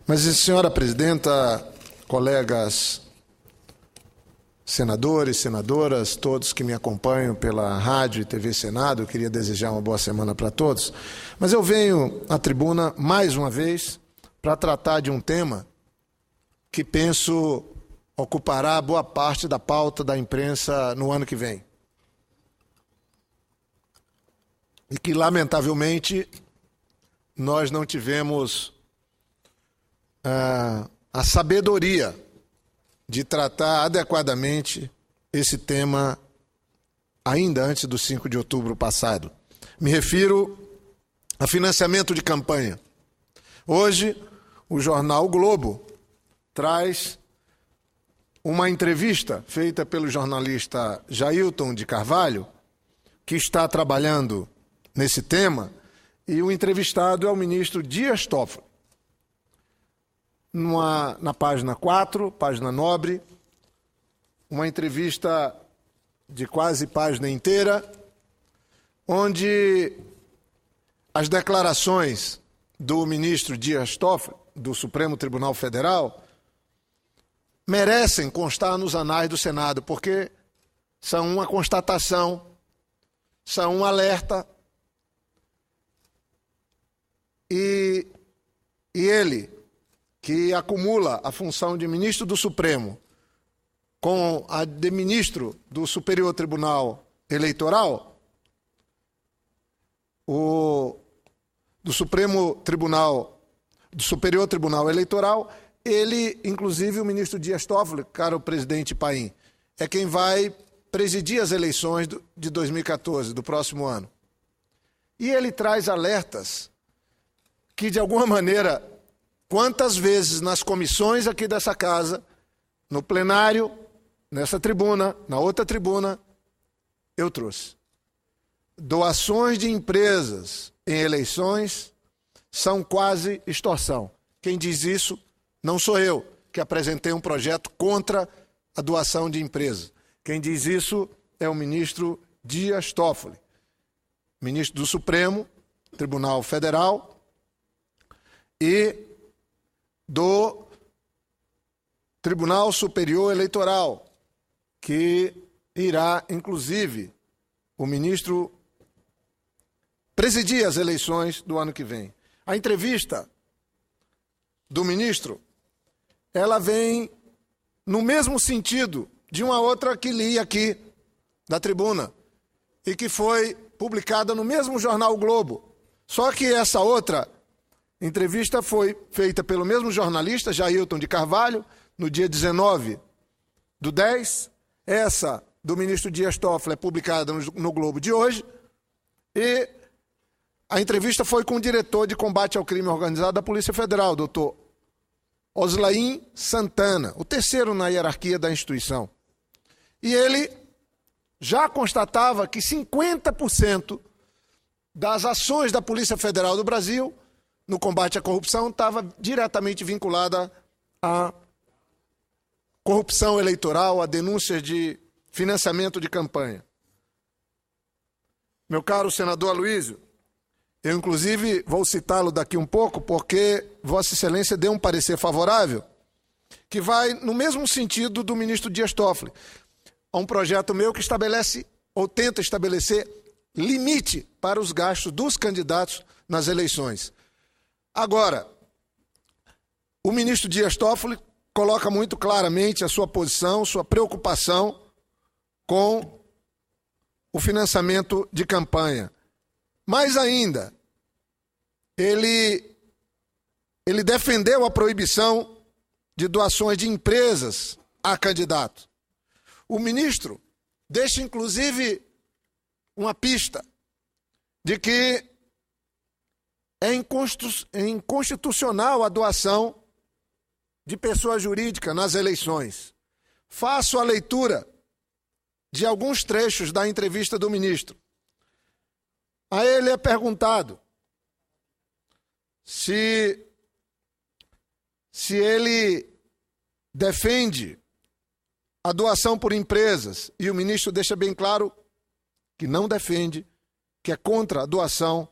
Mas, senhora presidenta, colegas senadores, senadoras, todos que me acompanham pela Rádio e TV Senado, eu queria desejar uma boa semana para todos. Mas eu venho à tribuna, mais uma vez, para tratar de um tema que penso ocupará boa parte da pauta da imprensa no ano que vem. E que, lamentavelmente, nós não tivemos a sabedoria de tratar adequadamente esse tema ainda antes do 5 de outubro passado. Me refiro a financiamento de campanha. Hoje, o jornal O Globo traz uma entrevista feita pelo jornalista Jailton de Carvalho, que está trabalhando nesse tema, e o entrevistado é o ministro Dias Toffoli. Na página 4, página nobre, uma entrevista de quase página inteira, onde as declarações do ministro Dias Toffoli, do Supremo Tribunal Federal, merecem constar nos anais do Senado, porque são uma constatação, são um alerta, e ele, que acumula a função de ministro do Supremo com a de ministro do Superior Tribunal Eleitoral, do Superior Tribunal Eleitoral, ele, inclusive o ministro Dias Toffoli, caro presidente Paim, é quem vai presidir as eleições de 2014, do próximo ano. E ele traz alertas que, de alguma maneira, quantas vezes nas comissões aqui dessa casa, no plenário, nessa tribuna, na outra tribuna, eu trouxe. Doações de empresas em eleições são quase extorsão. Quem diz isso não sou eu, que apresentei um projeto contra a doação de empresas. Quem diz isso é o ministro Dias Toffoli, ministro do Supremo Tribunal Federal e do Tribunal Superior Eleitoral, que irá, inclusive, o ministro presidir as eleições do ano que vem. A entrevista do ministro, ela vem no mesmo sentido de uma outra que li aqui da tribuna e que foi publicada no mesmo jornal O Globo. Só que essa outra entrevista foi feita pelo mesmo jornalista, Jailton de Carvalho, no dia 19/10. Essa do ministro Dias Toffoli é publicada no Globo de hoje. E a entrevista foi com o diretor de combate ao crime organizado da Polícia Federal, doutor Oslaim Santana, o terceiro na hierarquia da instituição. E ele já constatava que 50% das ações da Polícia Federal do Brasil no combate à corrupção estava diretamente vinculada à corrupção eleitoral, a denúncias de financiamento de campanha. Meu caro senador Aloysio, eu inclusive vou citá-lo daqui um pouco, porque Vossa Excelência deu um parecer favorável, que vai no mesmo sentido do ministro Dias Toffoli, a um projeto meu que estabelece, ou tenta estabelecer, limite para os gastos dos candidatos nas eleições. Agora, o ministro Dias Toffoli coloca muito claramente a sua posição, sua preocupação com o financiamento de campanha. Mais ainda, ele defendeu a proibição de doações de empresas a candidato. O ministro deixa, inclusive, uma pista de que é inconstitucional a doação de pessoa jurídica nas eleições. Faço a leitura de alguns trechos da entrevista do ministro. A ele é perguntado se ele defende a doação por empresas, e o ministro deixa bem claro que não defende, que é contra a doação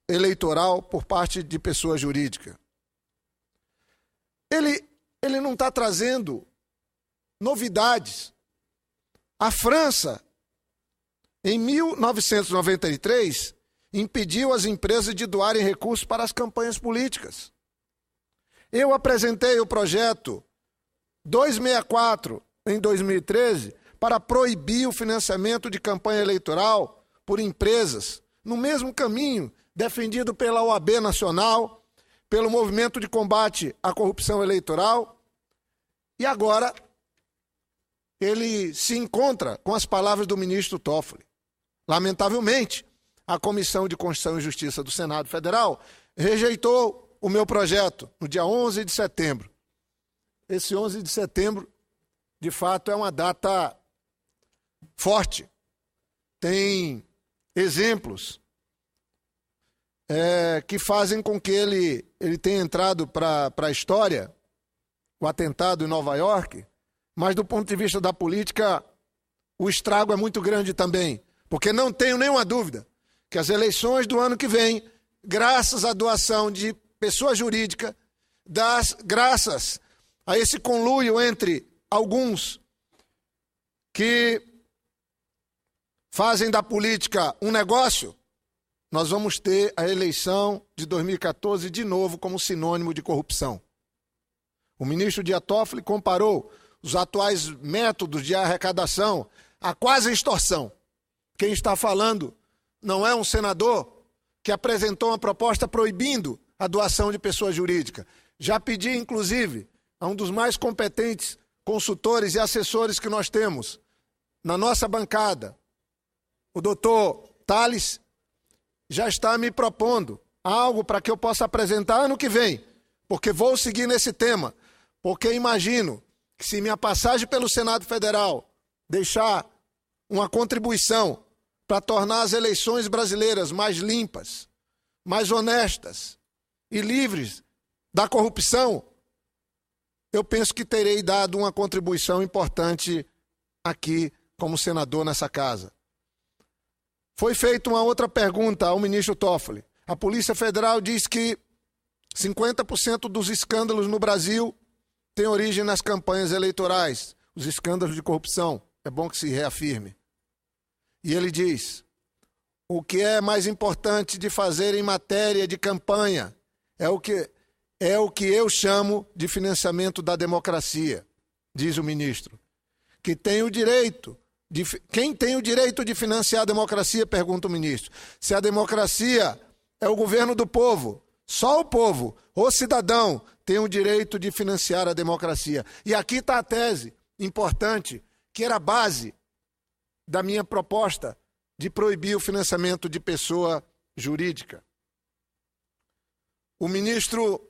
eleitoral por parte de pessoa jurídica. ele não está trazendo novidades. A França, em 1993, impediu as empresas de doarem recursos para as campanhas políticas. Eu apresentei o projeto 264 em 2013 para proibir o financiamento de campanha eleitoral por empresas, no mesmo caminho defendido pela OAB Nacional, pelo Movimento de Combate à Corrupção Eleitoral, e agora ele se encontra com as palavras do ministro Toffoli. Lamentavelmente, a Comissão de Constituição e Justiça do Senado Federal rejeitou o meu projeto no dia 11 de setembro. Esse 11 de setembro, de fato, é uma data forte. Tem exemplos que fazem com que ele tenha entrado para a história, o atentado em Nova York, mas do ponto de vista da política, o estrago é muito grande também, porque não tenho nenhuma dúvida que as eleições do ano que vem, graças à doação de pessoa jurídica, graças a esse conluio entre alguns que fazem da política um negócio, nós vamos ter a eleição de 2014 de novo como sinônimo de corrupção. O ministro Dias Toffoli comparou os atuais métodos de arrecadação a quase extorsão. Quem está falando não é um senador que apresentou uma proposta proibindo a doação de pessoa jurídica. Já pedi, inclusive, a um dos mais competentes consultores e assessores que nós temos na nossa bancada, o doutor Tales, já está me propondo algo para que eu possa apresentar ano que vem, porque vou seguir nesse tema, porque imagino que se minha passagem pelo Senado Federal deixar uma contribuição para tornar as eleições brasileiras mais limpas, mais honestas e livres da corrupção, eu penso que terei dado uma contribuição importante aqui como senador nessa casa. Foi feita uma outra pergunta ao ministro Toffoli. A Polícia Federal diz que 50% dos escândalos no Brasil têm origem nas campanhas eleitorais, os escândalos de corrupção. É bom que se reafirme. E ele diz: o que é mais importante de fazer em matéria de campanha é o que eu chamo de financiamento da democracia, diz o ministro. Quem tem o direito de financiar a democracia, pergunta o ministro. Se a democracia é o governo do povo, só o povo, o cidadão, tem o direito de financiar a democracia. E aqui está a tese importante, que era a base da minha proposta de proibir o financiamento de pessoa jurídica. O ministro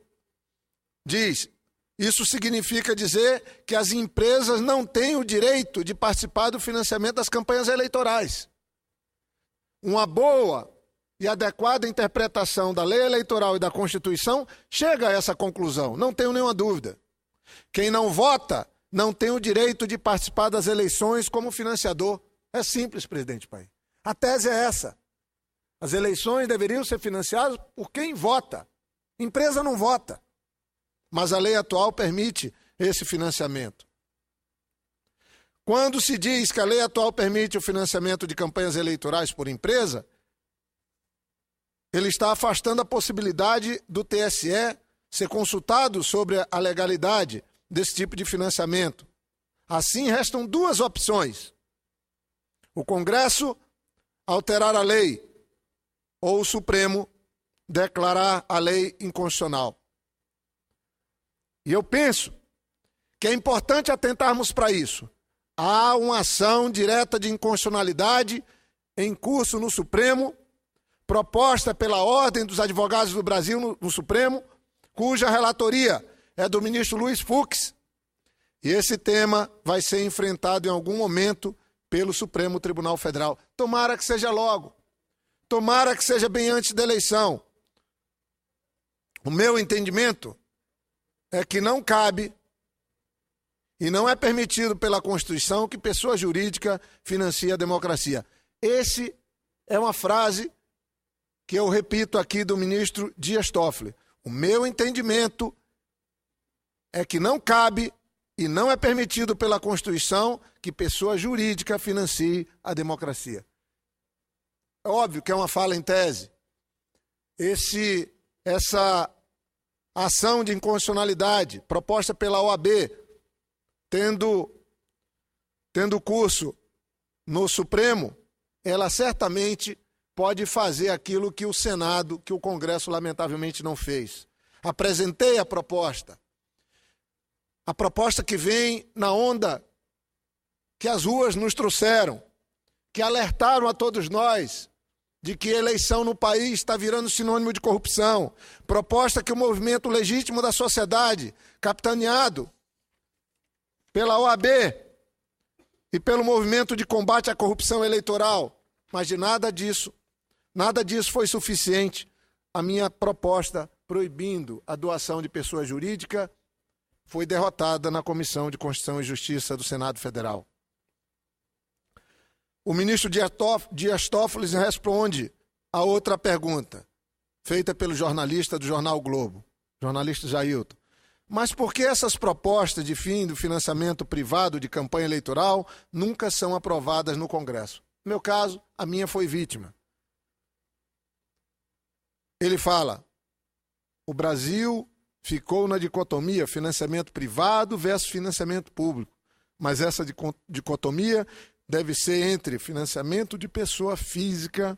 diz: isso significa dizer que as empresas não têm o direito de participar do financiamento das campanhas eleitorais. Uma boa e adequada interpretação da lei eleitoral e da Constituição chega a essa conclusão, não tenho nenhuma dúvida. Quem não vota não tem o direito de participar das eleições como financiador. É simples, presidente Paim. A tese é essa. As eleições deveriam ser financiadas por quem vota. Empresa não vota. Mas a lei atual permite esse financiamento. Quando se diz que a lei atual permite o financiamento de campanhas eleitorais por empresa, ele está afastando a possibilidade do TSE ser consultado sobre a legalidade desse tipo de financiamento. Assim, restam duas opções: o Congresso alterar a lei ou o Supremo declarar a lei inconstitucional. E eu penso que é importante atentarmos para isso. Há uma ação direta de inconstitucionalidade em curso no Supremo, proposta pela Ordem dos Advogados do Brasil no Supremo, cuja relatoria é do ministro Luiz Fux. E esse tema vai ser enfrentado em algum momento pelo Supremo Tribunal Federal. Tomara que seja logo. Tomara que seja bem antes da eleição. O meu entendimento é que não cabe e não é permitido pela Constituição que pessoa jurídica financie a democracia. Essa é uma frase que eu repito aqui do ministro Dias Toffoli. O meu entendimento é que não cabe e não é permitido pela Constituição que pessoa jurídica financie a democracia. É óbvio que é uma fala em tese. Essa ação de inconstitucionalidade proposta pela OAB, tendo curso no Supremo, ela certamente pode fazer aquilo que o Senado, que o Congresso lamentavelmente não fez. Apresentei a proposta que vem na onda que as ruas nos trouxeram, que alertaram a todos nós de que a eleição no país está virando sinônimo de corrupção. Proposta que o movimento legítimo da sociedade, capitaneado pela OAB e pelo movimento de combate à corrupção eleitoral, mas de nada disso foi suficiente. A minha proposta proibindo a doação de pessoa jurídica foi derrotada na Comissão de Constituição e Justiça do Senado Federal. O ministro Dias Toffoli responde a outra pergunta, feita pelo jornalista do jornal o Globo, jornalista Jailton. Mas por que essas propostas de fim do financiamento privado de campanha eleitoral nunca são aprovadas no Congresso? No meu caso, a minha foi vítima. Ele fala, o Brasil ficou na dicotomia financiamento privado versus financiamento público, mas essa dicotomia deve ser entre financiamento de pessoa física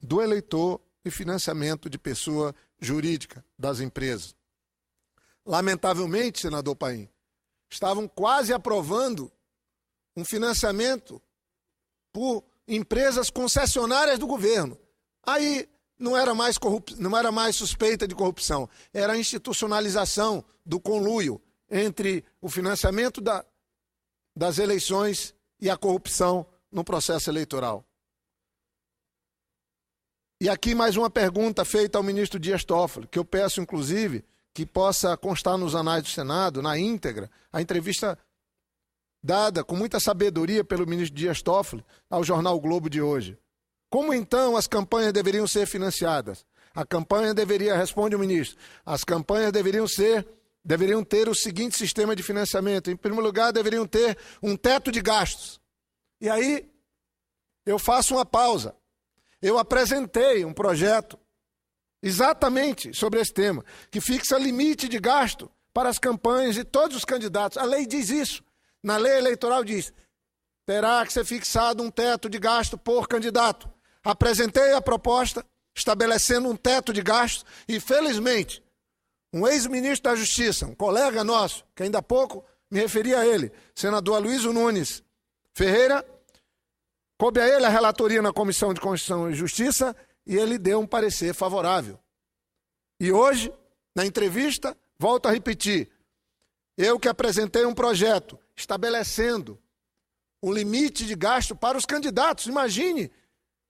do eleitor e financiamento de pessoa jurídica das empresas. Lamentavelmente, senador Paim, estavam quase aprovando um financiamento por empresas concessionárias do governo. Aí não era mais suspeita de corrupção, era a institucionalização do conluio entre o financiamento das eleições e a corrupção no processo eleitoral. E aqui mais uma pergunta feita ao ministro Dias Toffoli, que eu peço, inclusive, que possa constar nos anais do Senado, na íntegra, a entrevista dada com muita sabedoria pelo ministro Dias Toffoli ao jornal o Globo de hoje. Como então as campanhas deveriam ser financiadas? A campanha deveria, responde o ministro, as campanhas deveriam ter o seguinte sistema de financiamento. Em primeiro lugar, deveriam ter um teto de gastos. E aí, eu faço uma pausa. Eu apresentei um projeto exatamente sobre esse tema, que fixa limite de gasto para as campanhas de todos os candidatos. A lei diz isso. Na lei eleitoral diz, terá que ser fixado um teto de gasto por candidato. Apresentei a proposta, estabelecendo um teto de gastos, e felizmente, um ex-ministro da Justiça, um colega nosso, que ainda há pouco me referi a ele, senador Aloysio Nunes Ferreira, coube a ele a relatoria na Comissão de Constituição e Justiça e ele deu um parecer favorável. E hoje, na entrevista, volto a repetir, eu que apresentei um projeto estabelecendo um limite de gasto para os candidatos. Imagine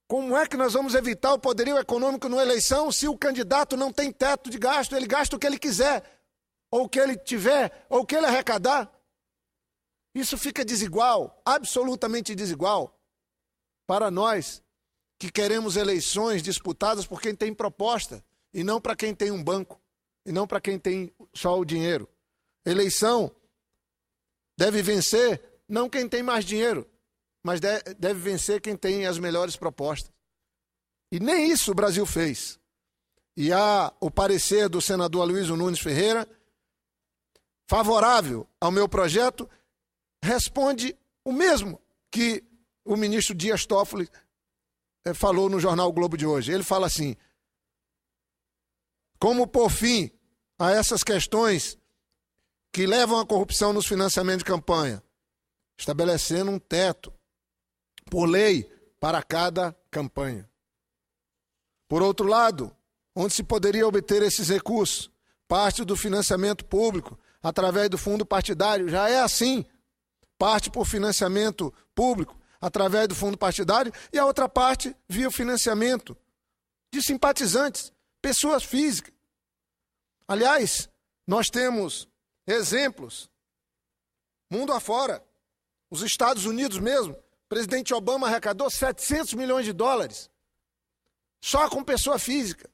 como é que nós vamos evitar o poderio econômico numa eleição se o candidato não tem teto de gasto, ele gasta o que ele quiser, ou o que ele tiver, ou o que ele arrecadar. Isso fica desigual, absolutamente desigual, para nós que queremos eleições disputadas por quem tem proposta, e não para quem tem um banco, e não para quem tem só o dinheiro. Eleição deve vencer não quem tem mais dinheiro, mas deve vencer quem tem as melhores propostas. E nem isso o Brasil fez. E há o parecer do senador Aloysio Nunes Ferreira, favorável ao meu projeto, responde o mesmo que o ministro Dias Toffoli falou no jornal o Globo de hoje. Ele fala assim, como por fim a essas questões que levam à corrupção nos financiamentos de campanha, estabelecendo um teto por lei para cada campanha. Por outro lado, onde se poderia obter esses recursos? Parte do financiamento público, através do fundo partidário, já é assim. Parte por financiamento público, através do fundo partidário, e a outra parte via o financiamento de simpatizantes, pessoas físicas. Aliás, nós temos exemplos, mundo afora, os Estados Unidos mesmo, o presidente Obama arrecadou 700 milhões de dólares, só com pessoa física,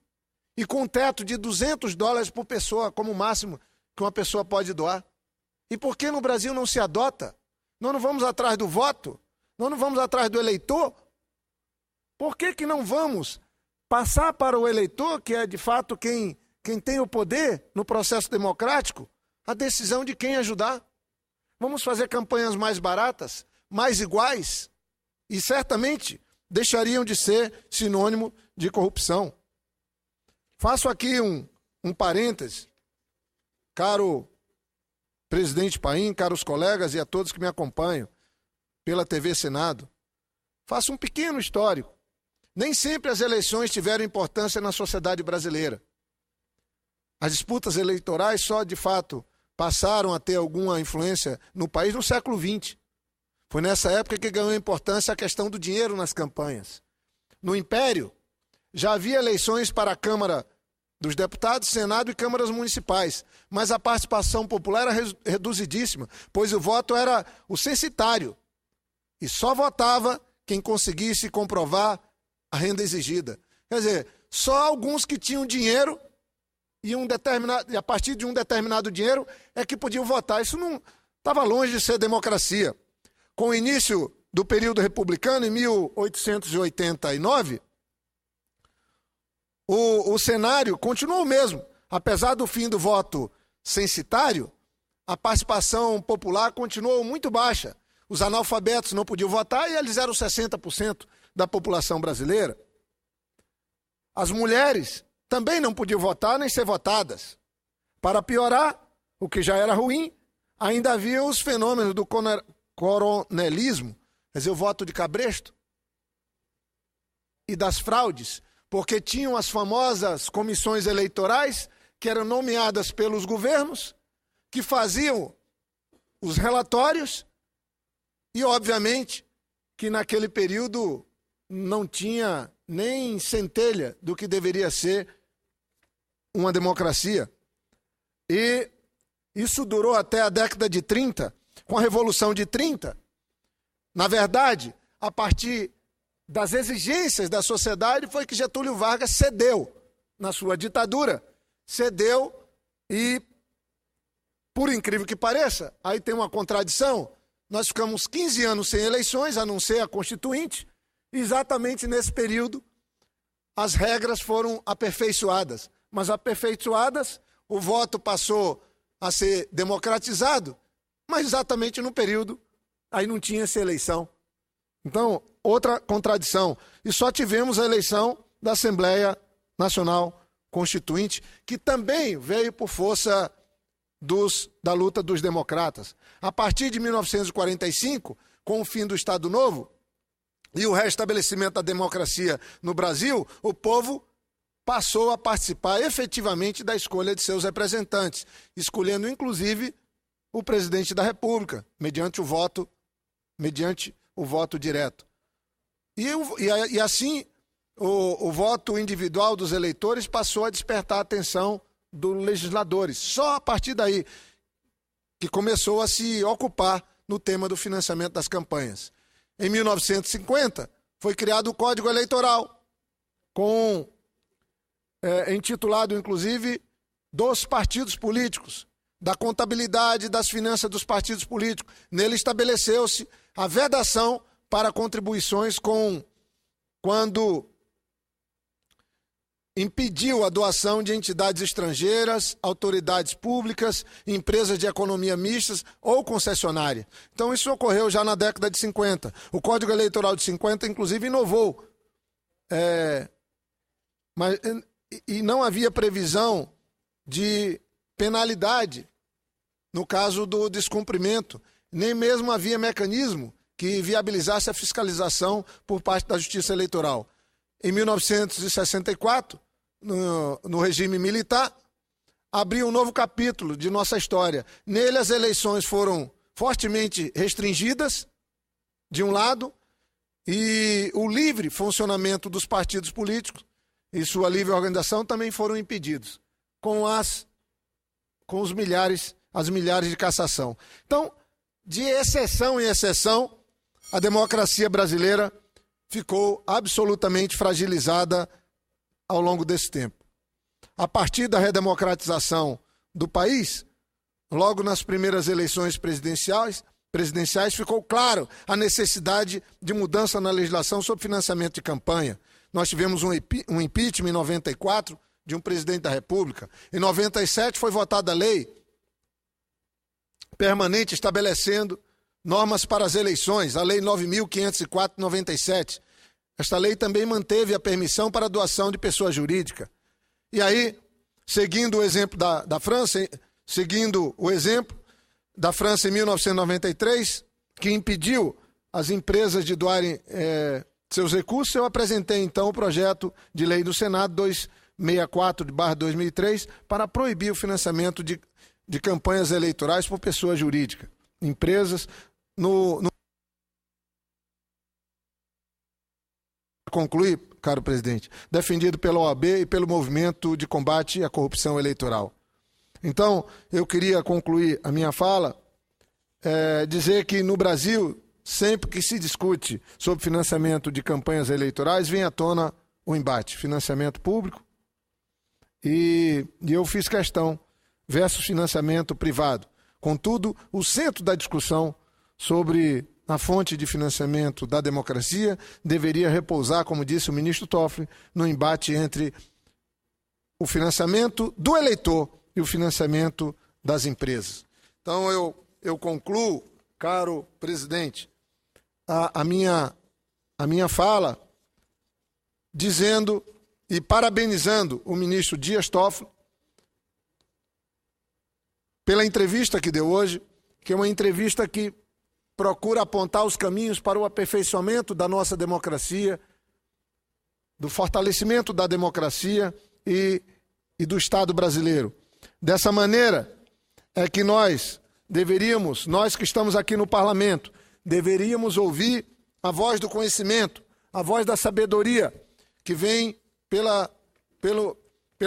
e com um teto de 200 dólares por pessoa como máximo que uma pessoa pode doar. E por que no Brasil não se adota? Nós não vamos atrás do voto? Nós não vamos atrás do eleitor? Por que não vamos passar para o eleitor, que é de fato quem tem o poder no processo democrático, a decisão de quem ajudar? Vamos fazer campanhas mais baratas, mais iguais, e certamente deixariam de ser sinônimo de corrupção. Faço aqui um parêntese, caro presidente Paim, caros colegas e a todos que me acompanham pela TV Senado. Faço um pequeno histórico. Nem sempre as eleições tiveram importância na sociedade brasileira. As disputas eleitorais só, de fato, passaram a ter alguma influência no país no século XX. Foi nessa época que ganhou importância a questão do dinheiro nas campanhas. No Império, já havia eleições para a Câmara dos Deputados, Senado e câmaras municipais, mas a participação popular era reduzidíssima, pois o voto era o censitário, e só votava quem conseguisse comprovar a renda exigida. Quer dizer, só alguns que tinham dinheiro e a partir de um determinado dinheiro é que podiam votar. Isso não estava longe de ser democracia. Com o início do período republicano, em 1889, o cenário continuou o mesmo. Apesar do fim do voto censitário, a participação popular continuou muito baixa. Os analfabetos não podiam votar e eles eram 60% da população brasileira. As mulheres também não podiam votar nem ser votadas. Para piorar, o que já era ruim, ainda havia os fenômenos do coronelismo, quer dizer, o voto de cabresto, e das fraudes, porque tinham as famosas comissões eleitorais que eram nomeadas pelos governos, que faziam os relatórios e, obviamente, que naquele período não tinha nem centelha do que deveria ser uma democracia. E isso durou até a década de 30, com a Revolução de 30. Na verdade, a partir das exigências da sociedade foi que Getúlio Vargas cedeu na sua ditadura. Cedeu e, por incrível que pareça, aí tem uma contradição, nós ficamos 15 anos sem eleições, a não ser a Constituinte, e exatamente nesse período as regras foram aperfeiçoadas. Mas aperfeiçoadas, o voto passou a ser democratizado, mas exatamente no período aí não tinha essa eleição. Então, outra contradição. E só tivemos a eleição da Assembleia Nacional Constituinte, que também veio por força da luta dos democratas. A partir de 1945, com o fim do Estado Novo e o restabelecimento da democracia no Brasil, o povo passou a participar efetivamente da escolha de seus representantes, escolhendo inclusive o presidente da República, mediante o voto direto. E assim, o voto individual dos eleitores passou a despertar a atenção dos legisladores. Só a partir daí que começou a se ocupar no tema do financiamento das campanhas. Em 1950, foi criado o Código Eleitoral, intitulado, inclusive, dos partidos políticos, da contabilidade das finanças dos partidos políticos. Nele estabeleceu-se a vedação para contribuições quando impediu a doação de entidades estrangeiras, autoridades públicas, empresas de economia mistas ou concessionária. Então isso ocorreu já na década de 50. O Código Eleitoral de 50, inclusive, inovou. E não havia previsão de penalidade no caso do descumprimento, nem mesmo havia mecanismo que viabilizasse a fiscalização por parte da Justiça Eleitoral. Em 1964, no regime militar, abriu um novo capítulo de nossa história. Nele, as eleições foram fortemente restringidas, de um lado, e o livre funcionamento dos partidos políticos e sua livre organização também foram impedidos, com as milhares de cassação. Então, de exceção em exceção, a democracia brasileira ficou absolutamente fragilizada ao longo desse tempo. A partir da redemocratização do país, logo nas primeiras eleições presidenciais, ficou claro a necessidade de mudança na legislação sobre financiamento de campanha. Nós tivemos um impeachment em 94 de um presidente da República. Em 97 foi votada a lei permanente estabelecendo normas para as eleições, a Lei 9.504 de 97. Esta lei também manteve a permissão para a doação de pessoa jurídica. E aí, seguindo o exemplo da França, em 1993, que impediu as empresas de doarem seus recursos, eu apresentei então o projeto de lei do Senado 264/2003 para proibir o financiamento de campanhas eleitorais por pessoa jurídica, empresas, concluir, caro presidente, defendido pela OAB e pelo Movimento de Combate à Corrupção Eleitoral. Então, eu queria concluir a minha fala, dizer que no Brasil, sempre que se discute sobre financiamento de campanhas eleitorais, vem à tona o embate, financiamento público, e eu fiz questão, versus financiamento privado. Contudo, o centro da discussão sobre a fonte de financiamento da democracia deveria repousar, como disse o ministro Toffoli, no embate entre o financiamento do eleitor e o financiamento das empresas. Então, eu concluo, caro presidente, a minha fala dizendo e parabenizando o ministro Dias Toffoli pela entrevista que deu hoje, que é uma entrevista que procura apontar os caminhos para o aperfeiçoamento da nossa democracia, do fortalecimento da democracia e do Estado brasileiro. Dessa maneira é que nós que estamos aqui no parlamento, deveríamos ouvir a voz do conhecimento, a voz da sabedoria, que vem pela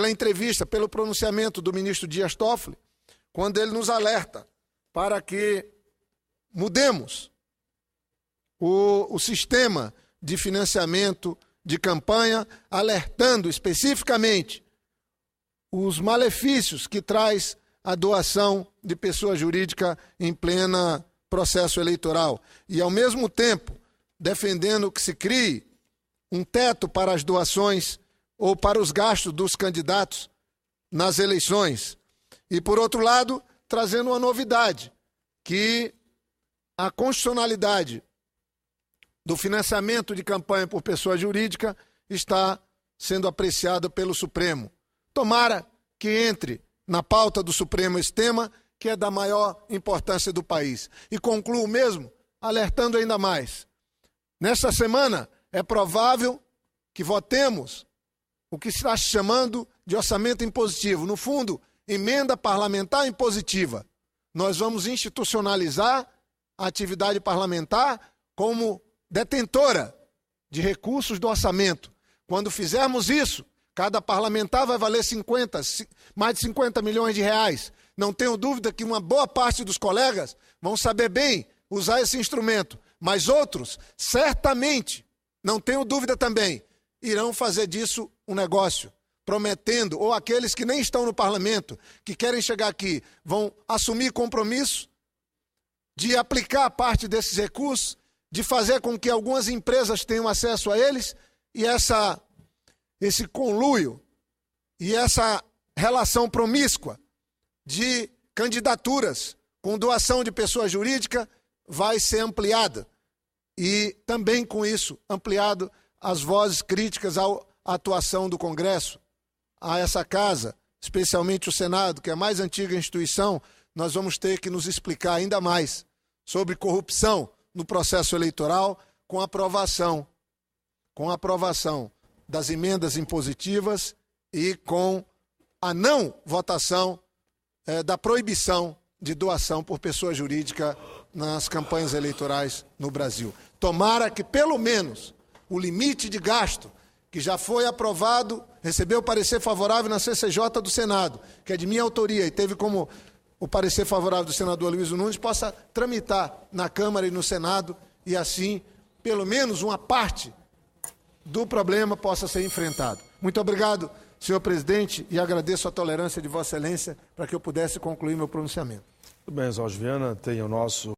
entrevista, pelo pronunciamento do ministro Dias Toffoli, quando ele nos alerta para que mudemos o sistema de financiamento de campanha, alertando especificamente os malefícios que traz a doação de pessoa jurídica em pleno processo eleitoral. E, ao mesmo tempo, defendendo que se crie um teto para as doações ou para os gastos dos candidatos nas eleições. E, por outro lado, trazendo uma novidade, que a constitucionalidade do financiamento de campanha por pessoa jurídica está sendo apreciada pelo Supremo. Tomara que entre na pauta do Supremo esse tema, que é da maior importância do país. E concluo mesmo alertando ainda mais. Nesta semana, é provável que votemos o que está chamando de orçamento impositivo. No fundo, emenda parlamentar impositiva. Nós vamos institucionalizar a atividade parlamentar como detentora de recursos do orçamento. Quando fizermos isso, cada parlamentar vai valer mais de 50 milhões de reais. Não tenho dúvida que uma boa parte dos colegas vão saber bem usar esse instrumento, mas outros, certamente, não tenho dúvida também, irão fazer disso um negócio, prometendo, ou aqueles que nem estão no parlamento, que querem chegar aqui, vão assumir compromisso de aplicar parte desses recursos, de fazer com que algumas empresas tenham acesso a eles, e esse conluio e essa relação promíscua de candidaturas com doação de pessoa jurídica vai ser ampliada. E também com isso, ampliado as vozes críticas à atuação do Congresso, a essa casa, especialmente o Senado, que é a mais antiga instituição. Nós vamos ter que nos explicar ainda mais sobre corrupção no processo eleitoral com a aprovação das emendas impositivas e com a não votação da proibição de doação por pessoa jurídica nas campanhas eleitorais no Brasil. Tomara que, pelo menos, o limite de gasto, que já foi aprovado, recebeu parecer favorável na CCJ do Senado, que é de minha autoria e teve como o parecer favorável do senador Luiz Nunes, possa tramitar na Câmara e no Senado e, assim, pelo menos uma parte do problema possa ser enfrentado. Muito obrigado, senhor presidente, e agradeço a tolerância de Vossa Excelência para que eu pudesse concluir meu pronunciamento. Tudo bem, Oswaldo Viana, tem o nosso